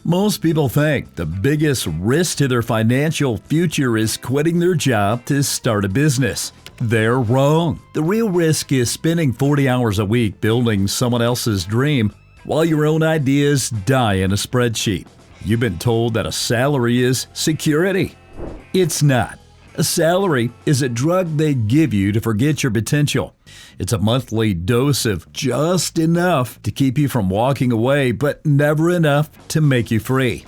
Most people think the biggest risk to their financial future is quitting their job to start a business. They're wrong. The real risk is spending 40 hours a week building someone else's dream while your own ideas die in a spreadsheet. You've been told that a salary is security. It's not. A salary is a drug they give you to forget your potential. It's a monthly dose of just enough to keep you from walking away, but never enough to make you free.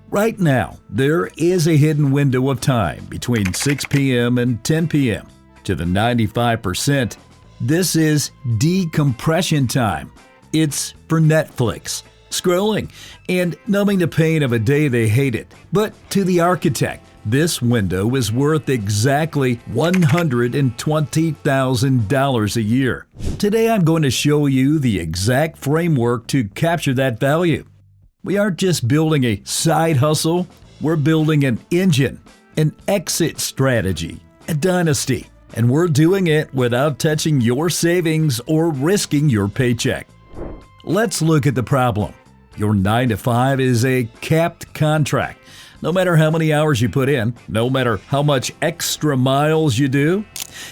Right now, there is a hidden window of time between 6 p.m. and 10 p.m. To the 95%, this is decompression time. It's for Netflix, scrolling, and numbing the pain of a day they hated. But to the architect, this window is worth exactly $120,000 a year. Today I'm going to show you the exact framework to capture that value. We aren't just building a side hustle, we're building an engine, an exit strategy, a dynasty. And we're doing it without touching your savings or risking your paycheck. Let's look at the problem. Your 9-to-5 is a capped contract. No matter how many hours you put in, no matter how much extra miles you do,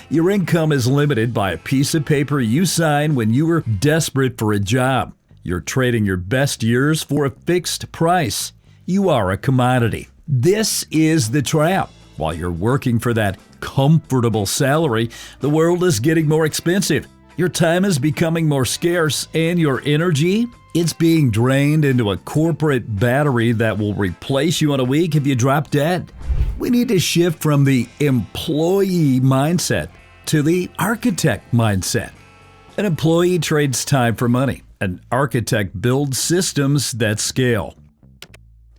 your income is limited by a piece of paper you signed when you were desperate for a job. You're trading your best years for a fixed price. You are a commodity. This is the trap. While you're working for that comfortable salary, the world is getting more expensive. Your time is becoming more scarce, and your energy, it's being drained into a corporate battery that will replace you in a week if you drop dead. We need to shift from the employee mindset to the architect mindset. An employee trades time for money. An architect builds systems that scale.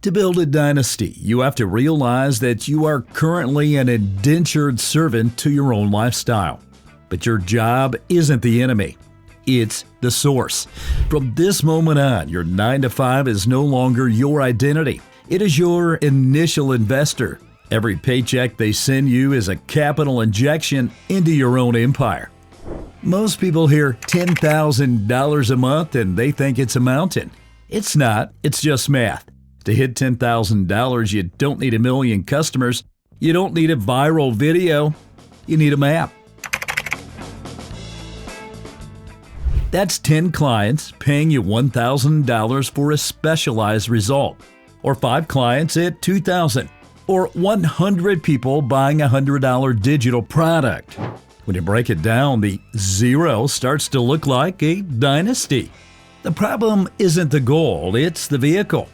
To build a dynasty, you have to realize that you are currently an indentured servant to your own lifestyle. But your job isn't the enemy. It's the source. From this moment on, your 9-to-5 is no longer your identity. It is your initial investor. Every paycheck they send you is a capital injection into your own empire. Most people hear $10,000 a month and they think it's a mountain. It's not. It's just math. To hit $10,000, you don't need a million customers. You don't need a viral video. You need a map. That's 10 clients paying you $1,000 for a specialized result, or 5 clients at $2,000, or 100 people buying a $100 digital product. When you break it down, the zero starts to look like a dynasty. The problem isn't the goal, it's the vehicle.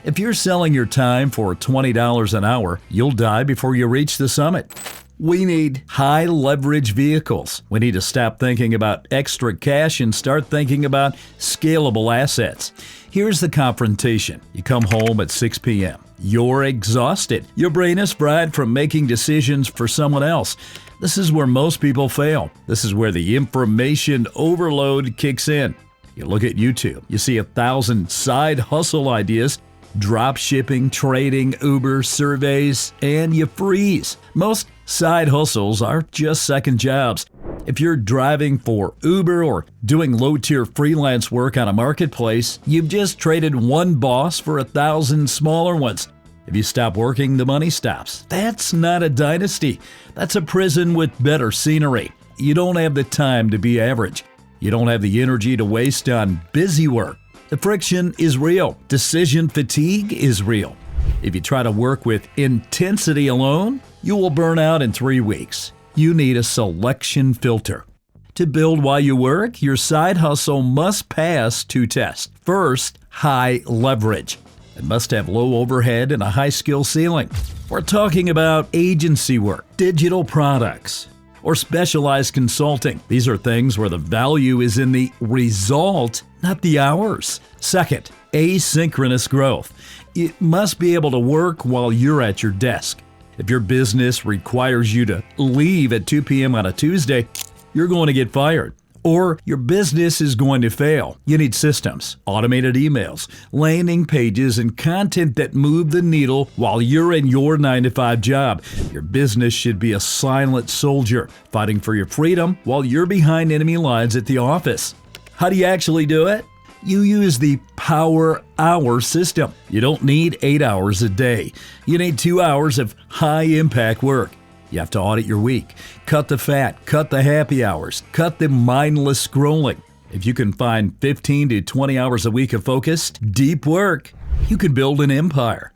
If you're selling your time for $20 an hour, you'll die before you reach the summit. We need high leverage vehicles. We need to stop thinking about extra cash and start thinking about scalable assets. Here's the confrontation. You come home at 6 p.m. You're exhausted. Your brain is fried from making decisions for someone else. This is where most people fail. This is where the information overload kicks in. You look at YouTube. You see 1,000 side hustle ideas, drop shipping, trading, Uber, surveys, and you freeze. Most side hustles are just second jobs. If you're driving for Uber or doing low-tier freelance work on a marketplace, you've just traded one boss for 1,000 smaller ones. If you stop working, the money stops. That's not a dynasty. That's a prison with better scenery. You don't have the time to be average. You don't have the energy to waste on busy work. The friction is real. Decision fatigue is real. If you try to work with intensity alone, you will burn out in 3 weeks. You need a selection filter. To build while you work, your side hustle must pass 2 tests. First, high leverage. It must have low overhead and a high skill ceiling. We're talking about agency work, digital products, or specialized consulting. These are things where the value is in the result, not the hours. Second, asynchronous growth. It must be able to work while you're at your desk. If your business requires you to leave at 2 p.m. on a Tuesday, you're going to get fired. Or your business is going to fail. You need systems, automated emails, landing pages, and content that move the needle while you're in your 9-to-5 job. Your business should be a silent soldier, fighting for your freedom while you're behind enemy lines at the office. How do you actually do it? You use the power hour system. You don't need 8 hours a day. You need 2 hours of high-impact work. You have to audit your week, cut the fat, cut the happy hours, cut the mindless scrolling. If you can find 15 to 20 hours a week of focused, deep work, you can build an empire.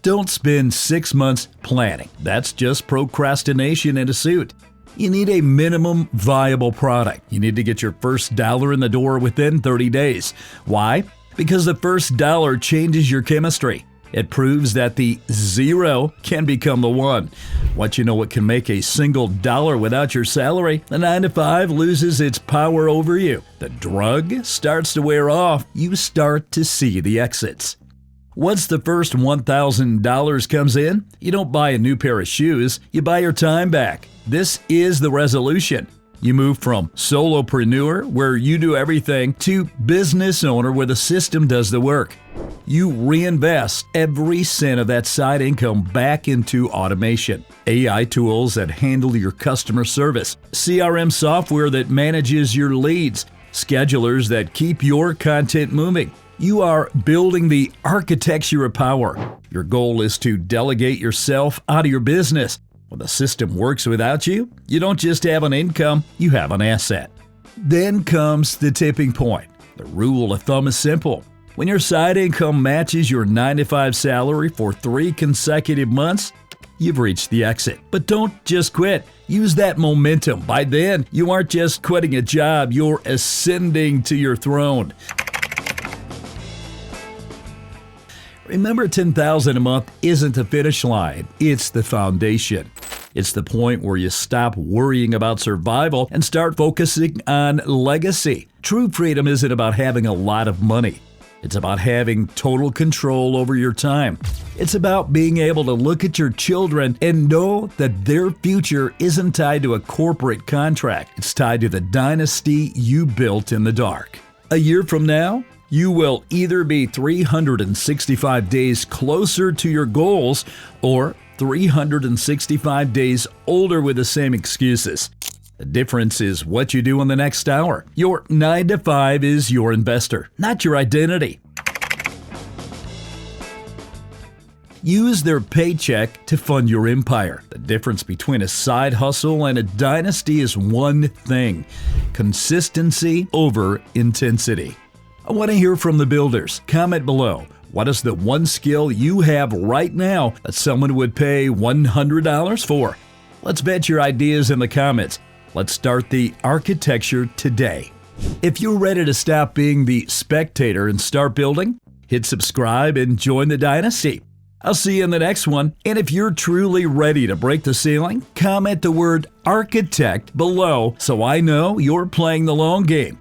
Don't spend 6 months planning. That's just procrastination in a suit. You need a minimum viable product. You need to get your first dollar in the door within 30 days. Why? Because the first dollar changes your chemistry. It proves that the 0 can become the 1. Once you know what can make a single dollar without your salary, the 9 to 5 loses its power over you. The drug starts to wear off. You start to see the exits. Once the first $1,000 comes in, you don't buy a new pair of shoes, you buy your time back. This is the resolution. You move from solopreneur, where you do everything, to business owner, where the system does the work. You reinvest every cent of that side income back into automation, AI tools that handle your customer service, CRM software that manages your leads, schedulers that keep your content moving. You are building the architecture of power. Your goal is to delegate yourself out of your business. When the system works without you, you don't just have an income, you have an asset. Then comes the tipping point. The rule of thumb is simple. When your side income matches your 9 to 5 salary for 3 consecutive months, you've reached the exit. But don't just quit. Use that momentum. By then, you aren't just quitting a job, you're ascending to your throne. Remember, $10,000 a month isn't the finish line, it's the foundation. It's the point where you stop worrying about survival and start focusing on legacy. True freedom isn't about having a lot of money. It's about having total control over your time. It's about being able to look at your children and know that their future isn't tied to a corporate contract. It's tied to the dynasty you built in the dark. A year from now, you will either be 365 days closer to your goals or 365 days older with the same excuses. The difference is what you do in the next hour. Your 9 to 5 is your investor, not your identity. Use their paycheck to fund your empire. The difference between a side hustle and a dynasty is one thing: consistency over intensity. I want to hear from the builders. Comment below. What is the one skill you have right now that someone would pay $100 for? Let's bet your ideas in the comments. Let's start the architecture today. If you're ready to stop being the spectator and start building, hit subscribe and join the dynasty. I'll see you in the next one. And if you're truly ready to break the ceiling, comment the word architect below so I know you're playing the long game.